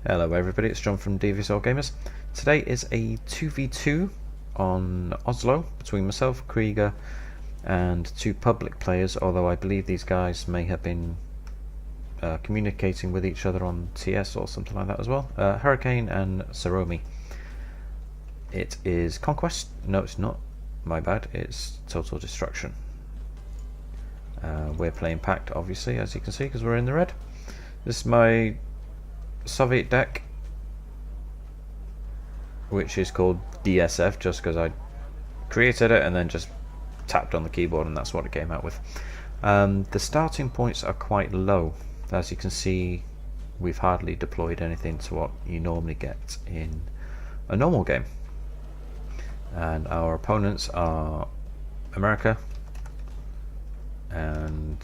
Hello everybody, it's John from Devious Gamers. Today is a 2v2 on Oslo between myself, Krieger, and two public players, although I believe these guys may have been communicating with each other on TS or something like that as well. Hurricane and Saromi. It is Conquest. No, it's not. My bad. It's Total Destruction. We're playing Pact, obviously, as you can see, because we're in the red. This is my Soviet deck, which is called DSF, just because I created it and then just tapped on the keyboard and that's what it came out with. The starting points are quite low. As you can see, we've hardly deployed anything to what you normally get in a normal game. And our opponents are America and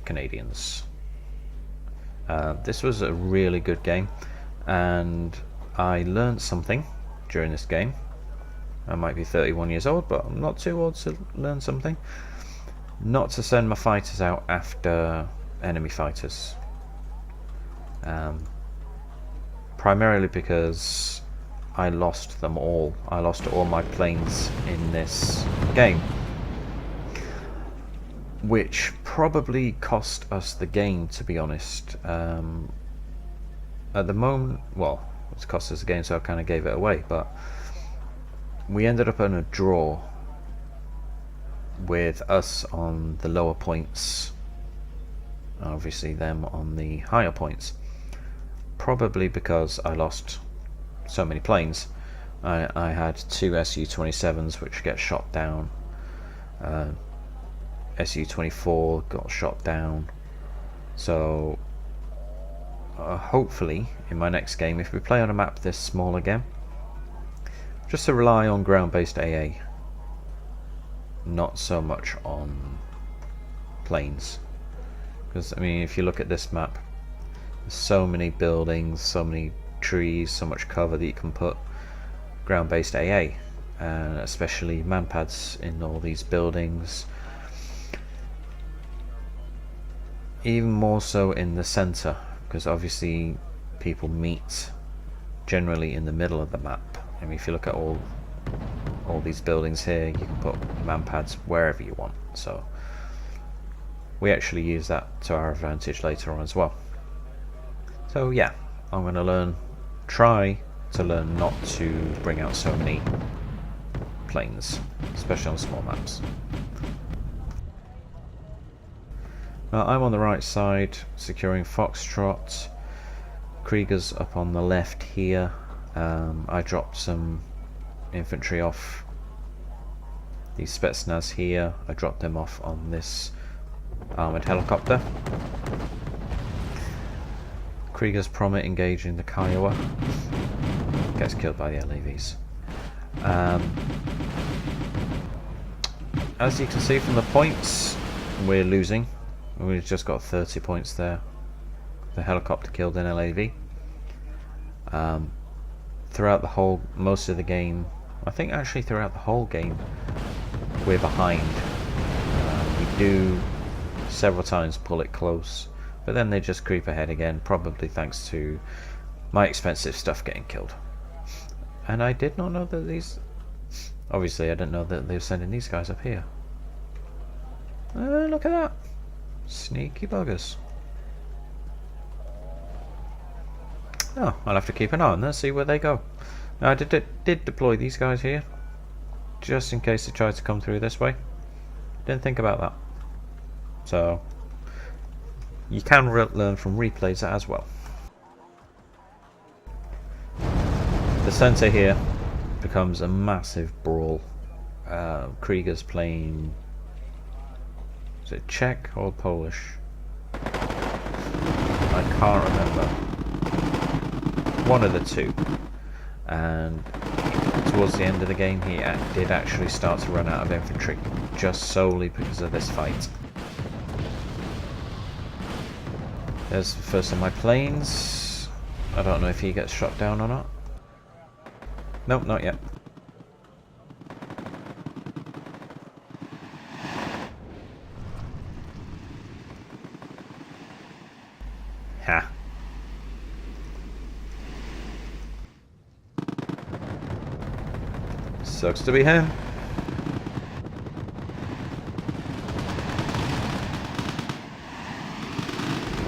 Canadians. This was a really good game, and I learned something during this game. I might be 31 years old, but I'm not too old to learn something. Not to send my fighters out after enemy fighters. Primarily because I lost them all. I lost all my planes in this game, which probably cost us the game, to be honest. At the moment, well, it's cost us the game, so I kind of gave it away, but we ended up in a draw with us on the lower points, obviously them on the higher points, probably because I lost so many planes. I had two Su-27s which get shot down. Su-24 got shot down, so hopefully in my next game, if we play on a map this small again, just to rely on ground-based AA, not so much on planes. Because I mean, if you look at this map, there's so many buildings, so many trees, so much cover that you can put ground-based AA, and especially manpads in all these buildings. Even more so in the center, because obviously people meet generally in the middle of the map. I mean, if you look at all these buildings here, you can put manpads wherever you want, so we actually use that to our advantage later on as well. So yeah, I'm going to try to learn not to bring out so many planes, especially on small maps. Now, I'm on the right side, securing Foxtrot. Krieger's up on the left here. I dropped some infantry off these Spetsnaz here. I dropped them off on this armoured helicopter. Krieger's Promet engaging the Kiowa. Gets killed by the LAVs. As you can see from the points, we're losing. We've just got 30 points there. The helicopter killed an LAV. Throughout most of the game, I think actually throughout the whole game, we're behind. We do several times pull it close, but then they just creep ahead again, probably thanks to my expensive stuff getting killed. And I did not know that these... Obviously I didn't know that they were sending these guys up here. Look at that. Sneaky buggers. Oh, I'll have to keep an eye on them, see where they go. Now, I did deploy these guys here, just in case they tried to come through this way. Didn't think about that. So, you can learn from replays as well. The centre here becomes a massive brawl. Krieger's playing... Is it Czech or Polish? I can't remember. One of the two. And towards the end of the game he did actually start to run out of infantry, just solely because of this fight. There's the first of my planes. I don't know if he gets shot down or not. Nope, not yet. Ha. Sucks to be him.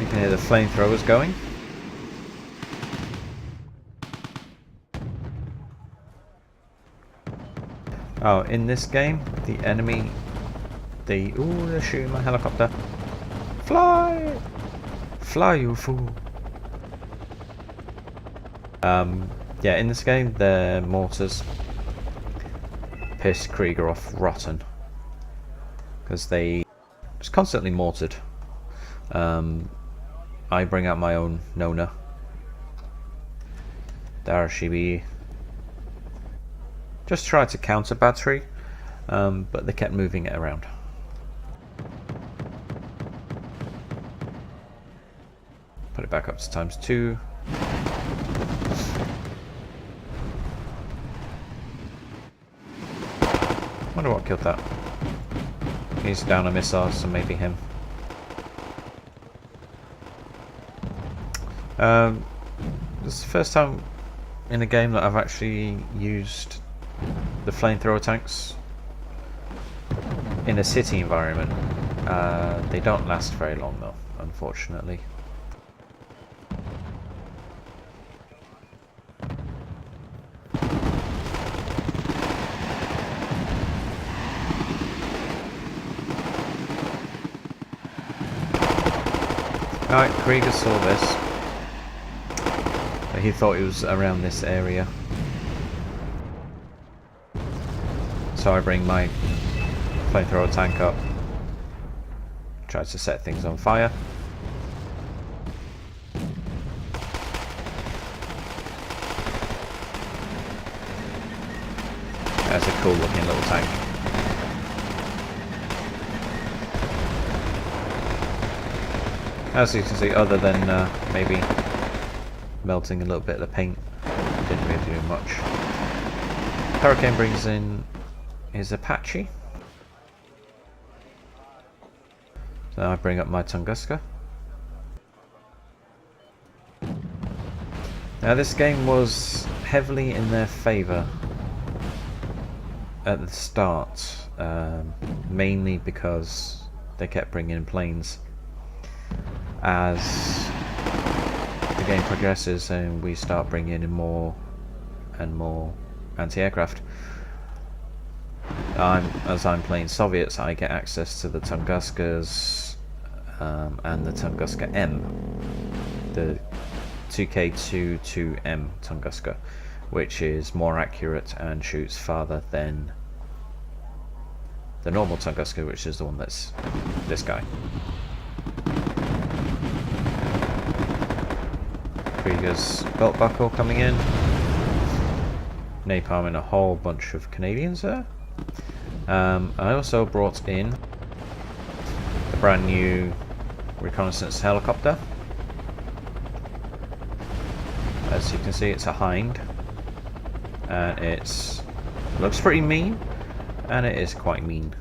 You can hear the flamethrowers going. Oh, in this game, the enemy... Ooh, they're shooting my helicopter. Fly! Fly, you fool! Yeah, in this game, their mortars piss Krieger off rotten. Because they just constantly mortared. I bring out my own Nona. There she be. Just tried to counter battery, but they kept moving it around. Put it back up to ×2. Wonder what killed that. He's down a missile, so maybe him. This is the first time in a game that I've actually used the flamethrower tanks in a city environment. They don't last very long though, unfortunately. Alright, Krieger saw this. But he thought he was around this area. So I bring my flamethrower tank up. Tries to set things on fire. That's a cool looking little tank. As you can see, other than maybe melting a little bit of the paint, didn't really do much. Hurricane brings in his Apache. So I bring up my Tunguska. Now this game was heavily in their favour at the start, mainly because they kept bringing in planes. As the game progresses and we start bringing in more and more anti-aircraft, as I'm playing Soviets, I get access to the Tunguskas and the Tunguska M, the 2K22M Tunguska, which is more accurate and shoots farther than the normal Tunguska, which is the one that's this guy. Krieger's belt buckle coming in, napalming a whole bunch of Canadians there. I also brought in the brand new reconnaissance helicopter. As you can see, it's a Hind, and it looks pretty mean, and it is quite mean.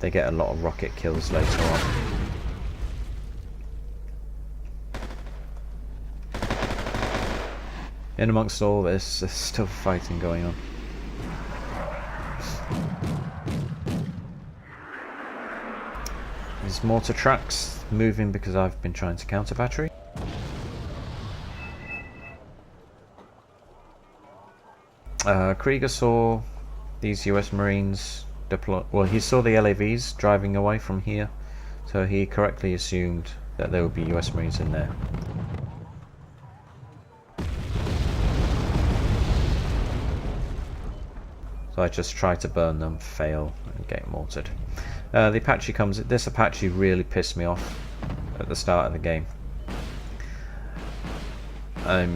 They get a lot of rocket kills later on. In amongst all this, there's still fighting going on. There's mortar tracks moving because I've been trying to counter battery. Krieger saw these US Marines deploy. Well, he saw the LAVs driving away from here, so he correctly assumed that there would be US Marines in there. So I just try to burn them, fail, and get mortared. The Apache comes. This Apache really pissed me off at the start of the game. I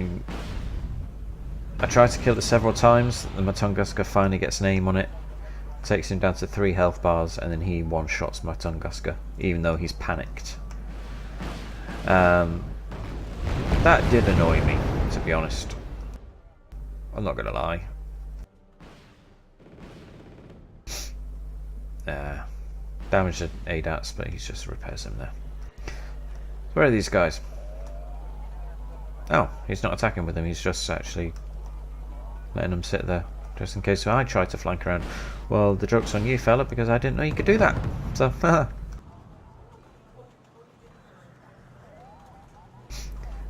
tried to kill it several times, and my Tunguska finally gets an aim on it, takes him down to 3 health bars, and then he one-shots my Tunguska, even though he's panicked. That did annoy me, to be honest. I'm not gonna lie. Damaged at ADATs, but he just repairs them there. So where are these guys? Oh, he's not attacking with them, he's just actually letting them sit there. just in case I try to flank around. Well, the joke's on you, fella, because I didn't know you could do that. So,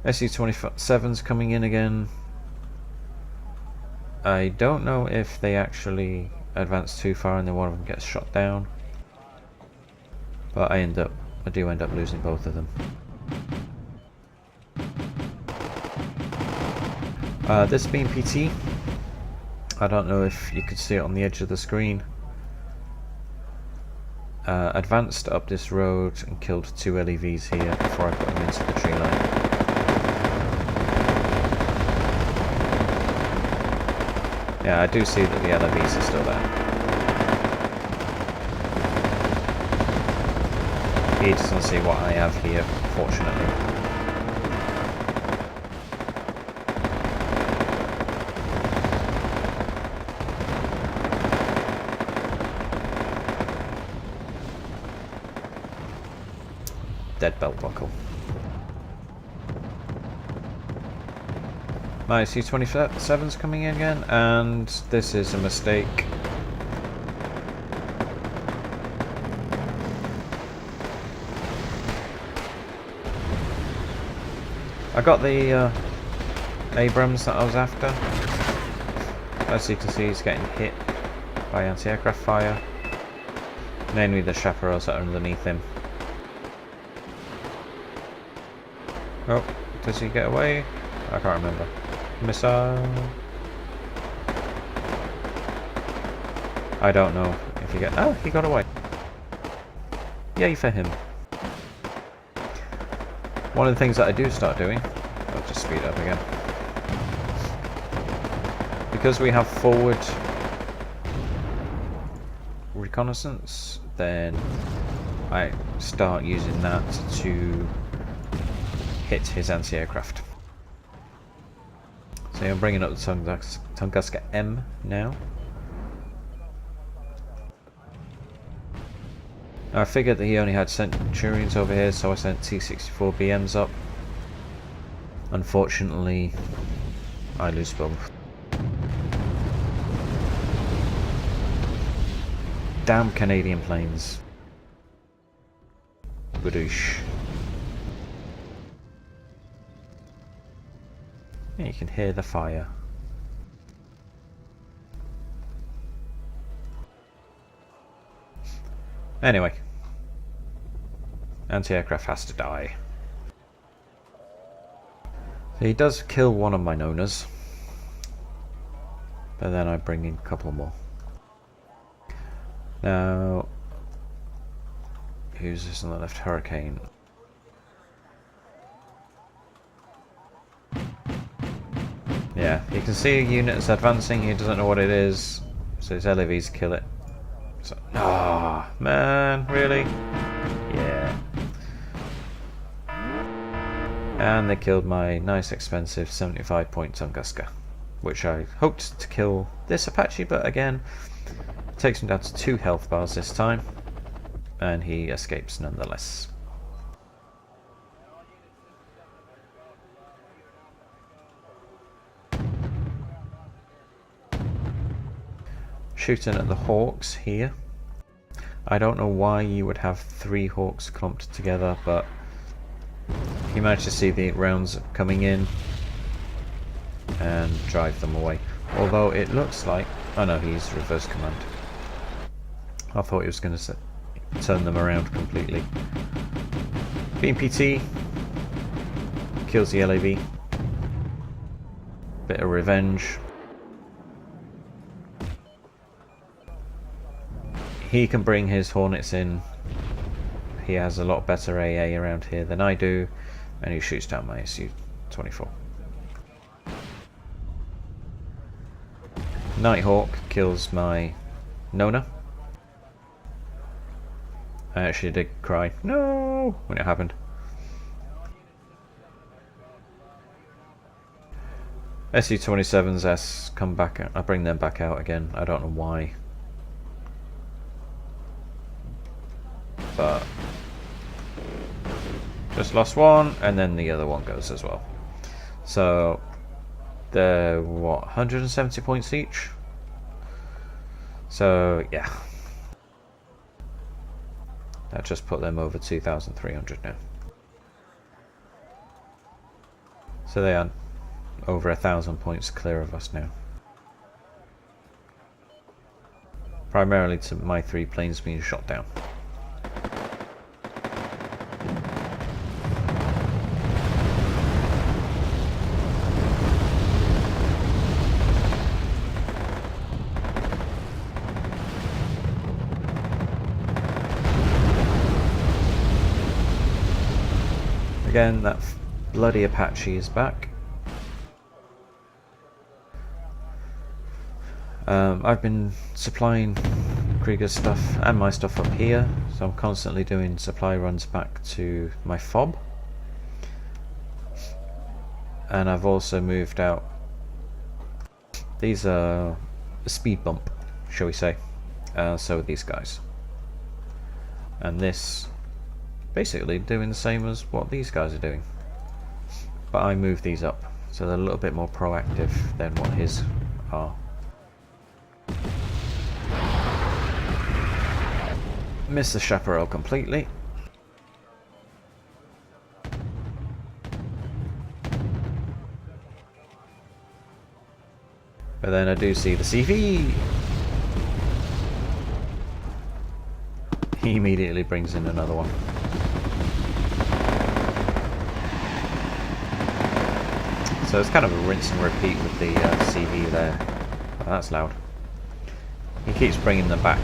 SU-27's coming in again. I don't know if they actually advance too far and then one of them gets shot down. But I do end up losing both of them. This being PT, I don't know if you could see it on the edge of the screen. Advanced up this road and killed 2 LEVs here before I put them into the tree line. Yeah, I do see that the LEVs are still there. He doesn't see what I have here, fortunately. Dead belt buckle. My C-27's coming in again, and this is a mistake. I got the Abrams that I was after. As you can see, he's getting hit by anti-aircraft fire. Mainly the chaparrals that are underneath him. Oh, does he get away? I can't remember. Missile. I don't know if he oh, he got away. Yay for him. One of the things that I do start doing, I'll just speed up again. Because we have forward reconnaissance, then I start using that to hit his anti-aircraft. So I'm bringing up the Tunguska M now. I figured that he only had Centurions over here, so I sent T-64 BMs up. Unfortunately, I lose both. Damn Canadian planes. Badoosh. Yeah, you can hear the fire. Anyway. Anti-aircraft has to die. So he does kill one of my Nonas. But then I bring in a couple more. Now, who's this on the left? Hurricane. Yeah, you can see a unit is advancing, he doesn't know what it is, so his LEVs kill it. So, ah, oh, man, really? Yeah. And they killed my nice expensive 75-point Tunguska, which I hoped to kill this Apache, but again, takes him down to 2 health bars this time, and he escapes nonetheless. Shooting at the Hawks here. I don't know why you would have 3 Hawks clumped together, but he managed to see the rounds coming in and drive them away. Although it looks like... oh no, he's reverse command. I thought he was going to turn them around completely. BMPT kills the LAV. Bit of revenge. He can bring his Hornets in. He has a lot better AA around here than I do, and he shoots down my Su-24. Nighthawk kills my Nona. I actually did cry no when it happened. SU-27s come back. I bring them back out again. I don't know why. But just lost one, and then the other one goes as well. So they're what, 170 points each? So yeah, that just put them over 2,300 now. So they are over 1,000 points clear of us now. Primarily to my 3 planes being shot down. Again, that bloody Apache is back. I've been supplying Krieger stuff and my stuff up here, so I'm constantly doing supply runs back to my fob. And I've also moved out. These are a speed bump, shall we say. So are these guys. And this basically doing the same as what these guys are doing. But I move these up, so they're a little bit more proactive than what his are. Miss the chaparral completely. But then I do see the CV. He immediately brings in another one. So it's kind of a rinse and repeat with the CV there. Oh, that's loud. He keeps bringing them back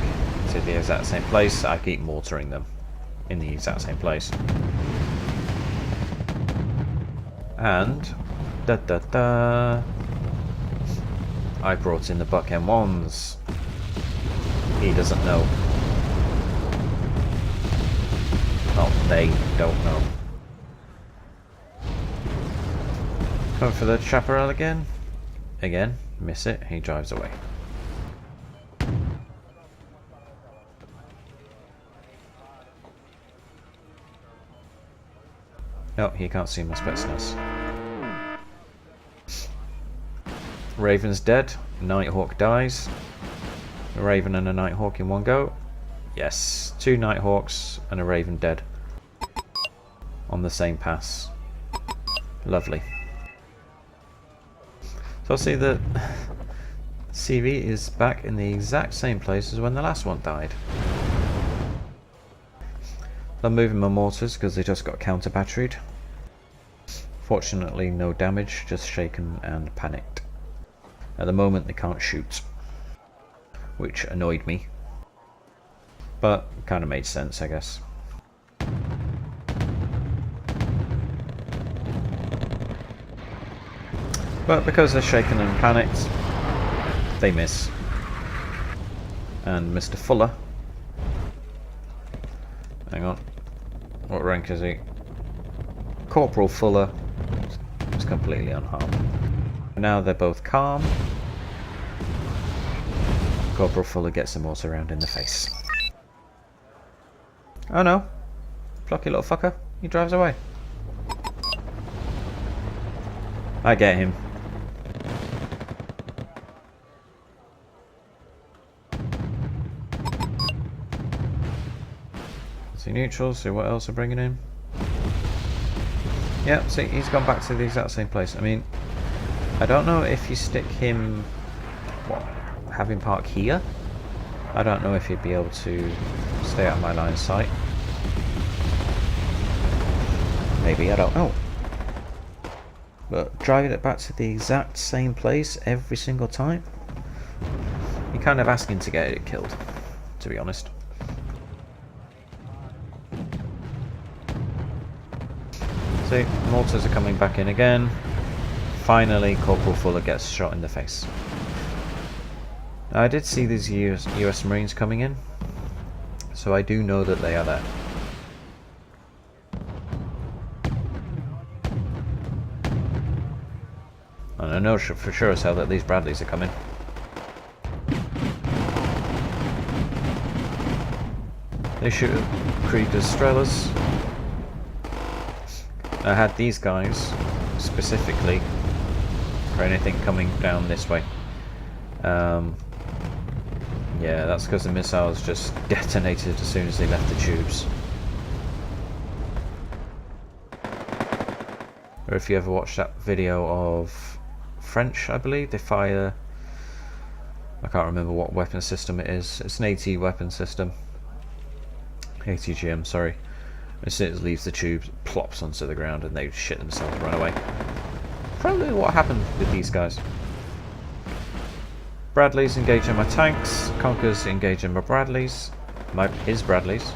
to the exact same place. I keep mortaring them in the exact same place. And I brought in the Buck M1s. He doesn't know. Oh, they don't know. Coming for the chaparral again. Again, miss it. He drives away. Oh, he can't see my Spetsnaz. Raven's dead. Nighthawk dies. A Raven and a Nighthawk in one go. Yes, 2 Nighthawks and a Raven dead. On the same pass. Lovely. So I'll see that CV is back in the exact same place as when the last one died. I'm moving my mortars because they just got counter batteried. Fortunately no damage, just shaken and panicked. At the moment they can't shoot, which annoyed me, but kind of made sense, I guess. But because they're shaken and panicked, they miss. And Mr. Fuller, hang on, what rank is he? Corporal Fuller is completely unharmed. Now they're both calm. Corporal Fuller gets a mortar round in the face. Oh no, plucky little fucker, he drives away. I get him. See neutral, see what else are bringing in. Yeah, see, he's gone back to the exact same place. I mean, I don't know if you stick him, what, have him park here? I don't know if he'd be able to stay out of my line of sight. Maybe, I don't know. But driving it back to the exact same place every single time, you're kind of asking to get it killed, to be honest. See, mortars are coming back in again. Finally, Corporal Fuller gets shot in the face. Now, I did see these US Marines coming in, so I do know that they are there. And I know for sure as hell that these Bradleys are coming. They shoot at Krieger's Strelas. I had these guys specifically for anything coming down this way. Yeah, that's because the missiles just detonated as soon as they left the tubes. Or if you ever watched that video of French, I believe, they fire... I can't remember what weapon system it is. It's an AT weapon system. ATGM, sorry. As soon as it leaves the tubes, it plops onto the ground and they shit themselves and run away. Probably what happened with these guys. Bradley's engaging my tanks. Conker's engaging my Bradleys. His Bradleys.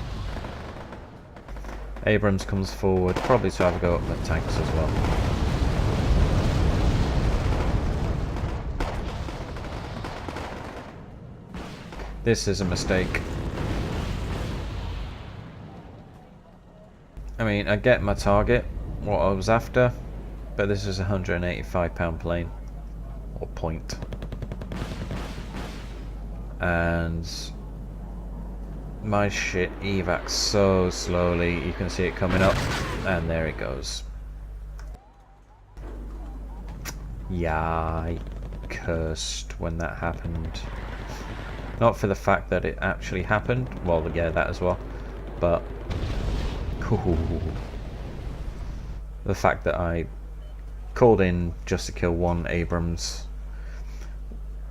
Abrams comes forward, probably to have a go at my tanks as well. This is a mistake. I mean, I get my target, what I was after, but this is a £185 plane, or point. And my shit evacs so slowly, you can see it coming up, and there it goes. Yeah, I cursed when that happened. Not for the fact that it actually happened, well, yeah, that as well, but the fact that I called in just to kill one Abrams,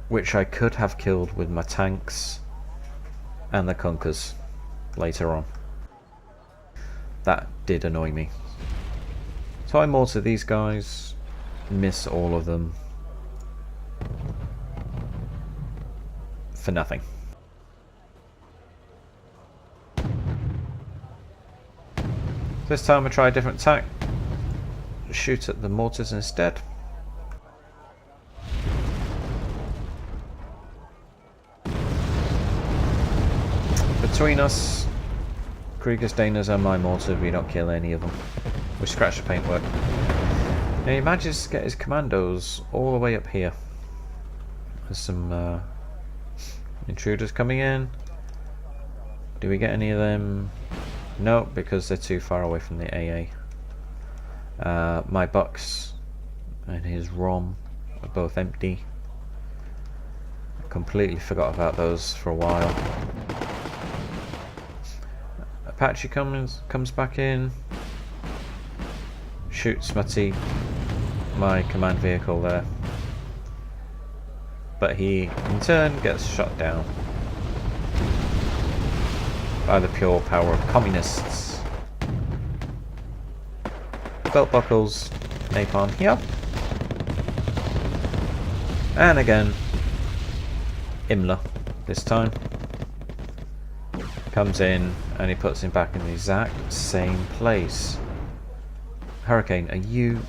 which I could have killed with my tanks and the Kunkers later on. That did annoy me. So I mortar these guys, miss all of them for nothing. This time I try a different tack. Shoot at the mortars instead. Between us, Krieger's Danas and my mortar, we don't kill any of them. We scratch the paintwork. Now he manages to get his commandos all the way up here. There's some intruders coming in. Do we get any of them? No, because they're too far away from the AA. My Bucks and his ROM are both empty. I completely forgot about those for a while. Apache comes back in, shoots my command vehicle there, but he in turn gets shot down by the pure power of communists. Belt buckles, napalm here, and again Imler this time comes in and he puts him back in the exact same place. Hurricane, are you...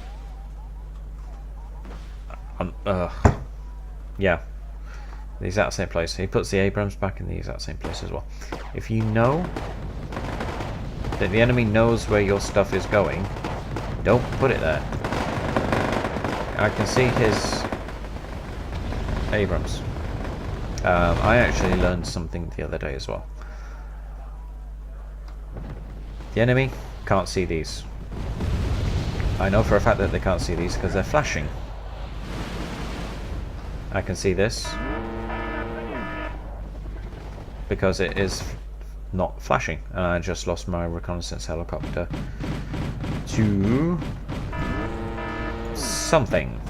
yeah, the exact same place. He puts the Abrams back in the exact same place as well. If you know that the enemy knows where your stuff is going, don't put it there. I can see his Abrams. I actually learned something the other day as well. The enemy can't see these. I know for a fact that they can't see these because they're flashing. I can see this because it is not flashing, and I just lost my reconnaissance helicopter to something.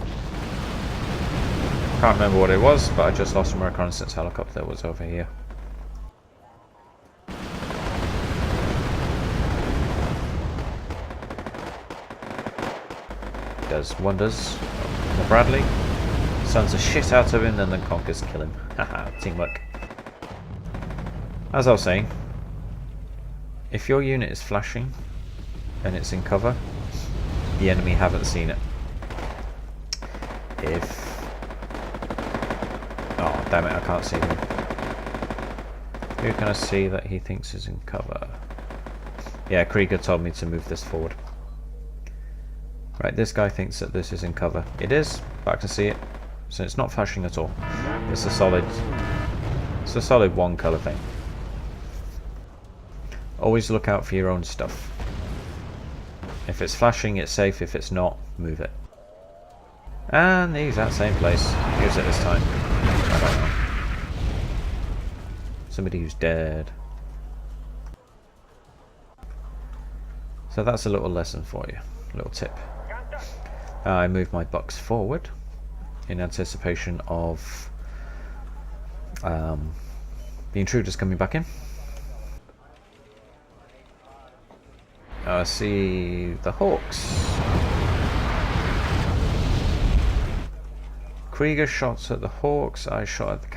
Can't remember what it was, but I just lost my reconnaissance helicopter that was over here. Does wonders. The Bradley sends the shit out of him, and then Conkers kill him. Haha, teamwork. As I was saying, if your unit is flashing and it's in cover, the enemy haven't seen it. If... oh, damn it, I can't see him. Who can I see that he thinks is in cover? Yeah, Krieger told me to move this forward. Right, this guy thinks that this is in cover. It is, but I can see it. So it's not flashing at all. It's a solid one colour thing. Always look out for your own stuff. If it's flashing, it's safe. If it's not, move it. And the exact same place. Use it this time. I don't know. Somebody who's dead. So that's a little lesson for you, a little tip. I moved my box forward in anticipation of the intruders coming back in. I see the Hawks. Krieger shot at the Hawks, I shot at the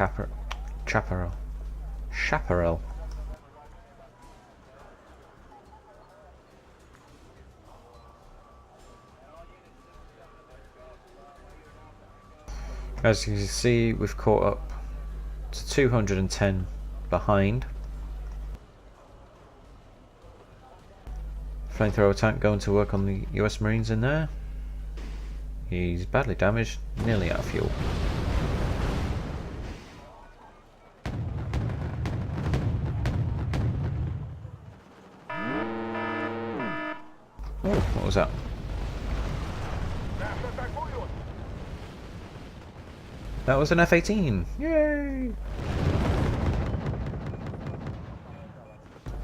Chaparral. As you can see, we've caught up to 210 behind. Flamethrower tank going to work on the US Marines in there. He's badly damaged, nearly out of fuel. Oh, what was that? That was an F-18! Yay!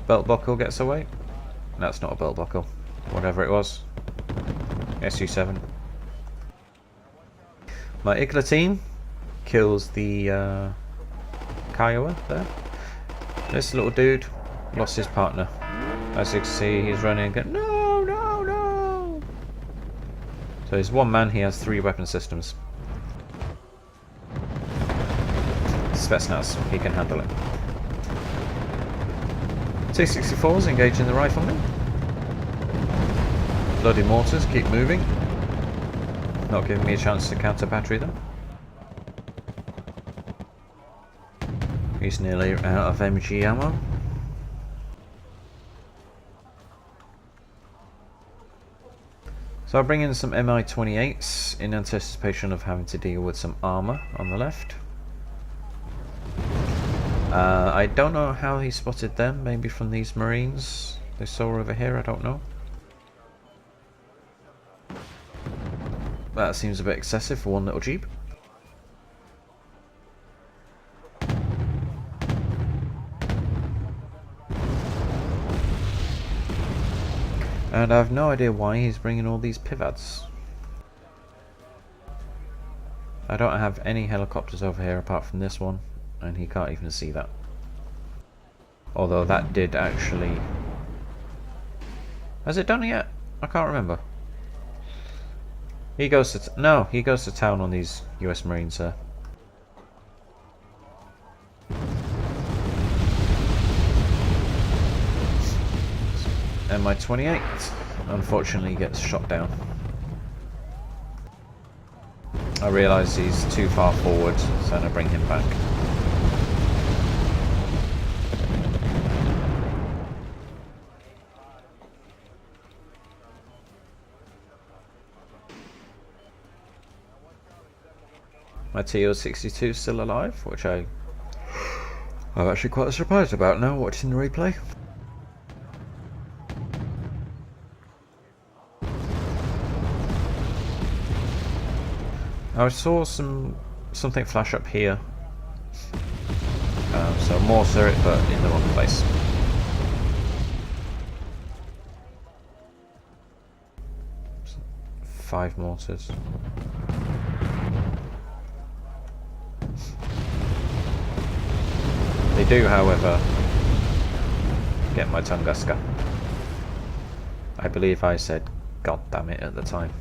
Belt buckle gets away. That's not a belt buckle. Whatever it was. SU-7. My Igla team kills the Kiowa there. This little dude lost his partner. As you can see, he's running and going, no, no, no! So he's one man, he has 3 weapon systems. Spetsnaz, he can handle it. T-64s engaging the riflemen. Bloody mortars keep moving. Not giving me a chance to counter battery them. He's nearly out of MG ammo. So I'll bring in some Mi-28s in anticipation of having to deal with some armour on the left. I don't know how he spotted them, maybe from these Marines they saw over here, I don't know. That seems a bit excessive for one little jeep. And I have no idea why he's bringing all these pivads. I don't have any helicopters over here apart from this one, and he can't even see that. Although that did actually... Has it done it yet? I can't remember. He goes to... No, he goes to town on these US Marines there. Mi-28 unfortunately gets shot down. I realise he's too far forward, so I'm going to bring him back. My TO-62 is still alive, which I'm actually quite surprised about now watching the replay. I saw something flash up here, so mortar it, but in the wrong place. Five mortars. They do, however, get my Tunguska. I believe I said "God damn it" at the time.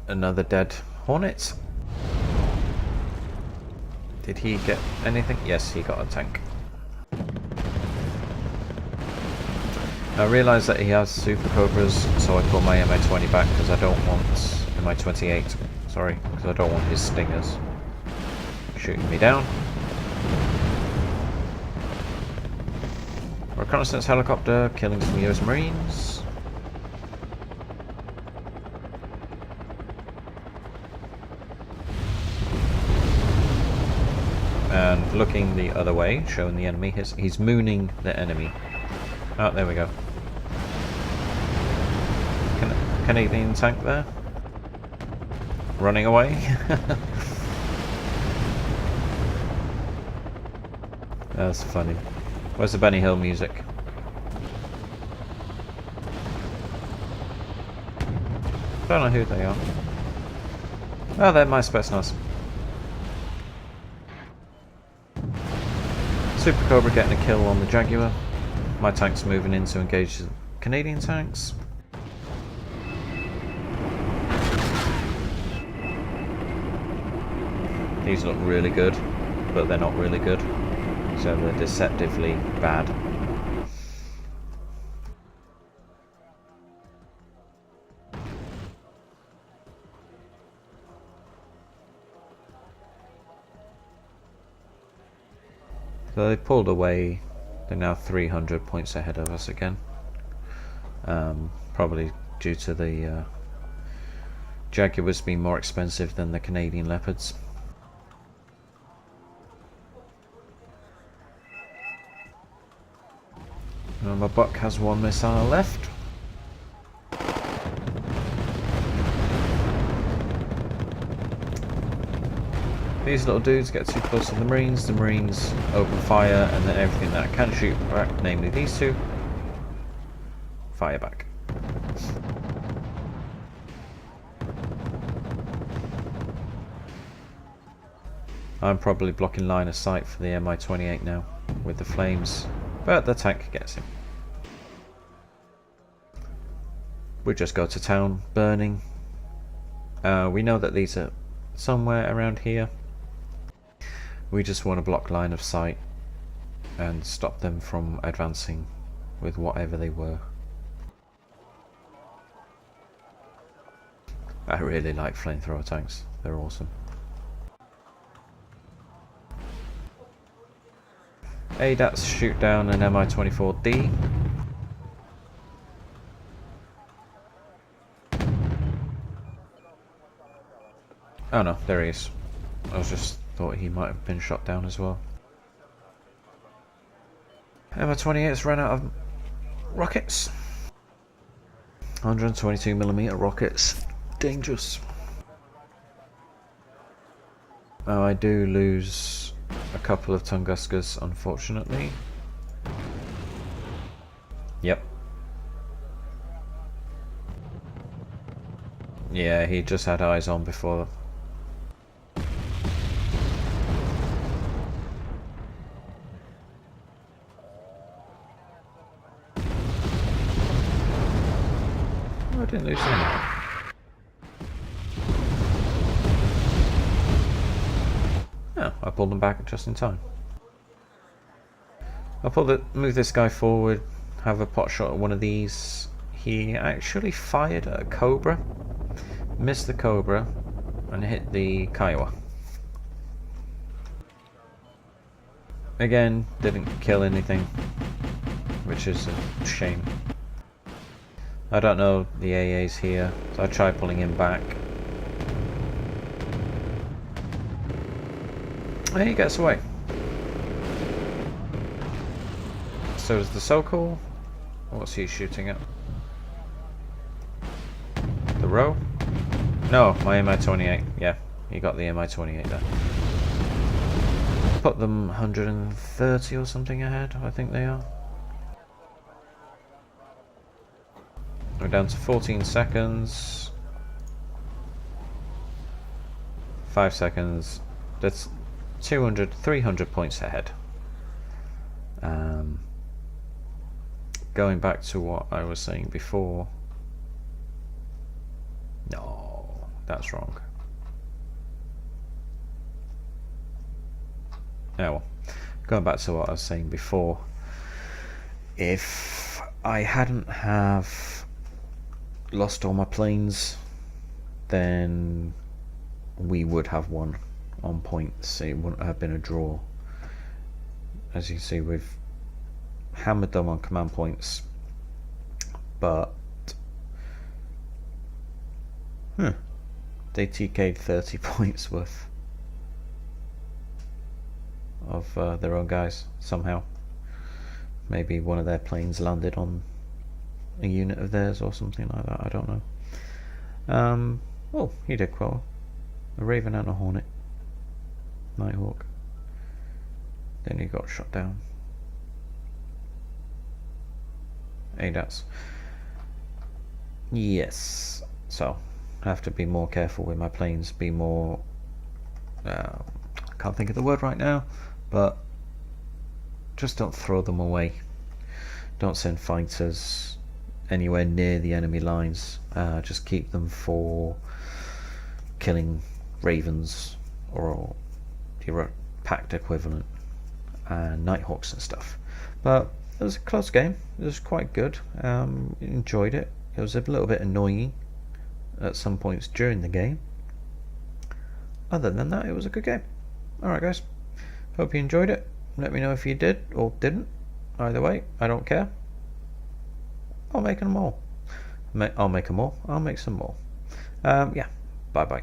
Another dead Hornet. Did he get anything? Yes, he got a tank. I realise that he has Super Cobras, so I pull my Mi-20 back because I don't want Mi-28. Sorry, because I don't want his Stingers shooting me down. Reconnaissance helicopter killing some US Marines. And looking the other way, showing the enemy. He's mooning the enemy. Oh, there we go. Can Canadian tank there. Running away. That's funny. Where's the Benny Hill music? Don't know who they are. Oh, they're my Spetsnaz. Super Cobra getting a kill on the Jaguar. My tank's moving in to engage the Canadian tanks. These look really good, but they're not really good. So they're deceptively bad. So they pulled away. They're now 300 points ahead of us again. Probably due to the Jaguars being more expensive than the Canadian Leopards. My buck has one missile left. These little dudes get too close to the Marines open fire, and then everything that can shoot back, namely these two, fire back. I'm probably blocking line of sight for the Mi-28 now with the flames, but the tank gets him. We just go to town, burning. We know that these are somewhere around here. We just want to block line of sight and stop them from advancing with whatever they were. I really like flamethrower tanks, they're awesome. ADATs shoot down an Mi-24D. Oh no, there he is. I was just thought he might have been shot down as well. Mi-28's ran out of rockets. 122mm rockets. Dangerous. Oh, I do lose a couple of Tunguskers, unfortunately. Yep. Yeah, he just had eyes on before. I didn't lose any. Oh, I pulled them back just in time. I'll move this guy forward, have a pot shot at one of these. He actually fired at a Cobra, missed the Cobra, and hit the Kiowa. Again, didn't kill anything, which is a shame. I don't know the AA's here, so I try pulling him back. And he gets away. So does the Sokol. What's he shooting at? The row? No, my Mi-28. Yeah, he got the Mi-28 there. Put them 130 or something ahead, I think they are. We're down to 14 seconds. 5 seconds. That's 300 points ahead. Going back to what I was saying before. No, that's wrong. Oh well. Going back to what I was saying before. If I hadn't have lost all my planes, then we would have won on points. It wouldn't have been a draw. As you can see, we've hammered them on command points, but they TK'd 30 points worth of their own guys somehow. Maybe one of their planes landed on a unit of theirs or something like that, I don't know. Oh, he did well. A raven and a hornet. Nighthawk. Then he got shot down. ADAS. Yes. So, I have to be more careful with my planes. Be more... I can't think of the word right now, but just don't throw them away. Don't send fighters anywhere near the enemy lines. Just keep them for killing ravens or your packed equivalent and nighthawks and stuff. But it was a close game. It was quite good. Enjoyed it. It was a little bit annoying at some points during the game. Other than that, it was a good game. Alright guys, hope you enjoyed it. Let me know if you did or didn't. Either way, I don't care. I'll make them all. I'll make them all. I'll make some more. Yeah, bye bye.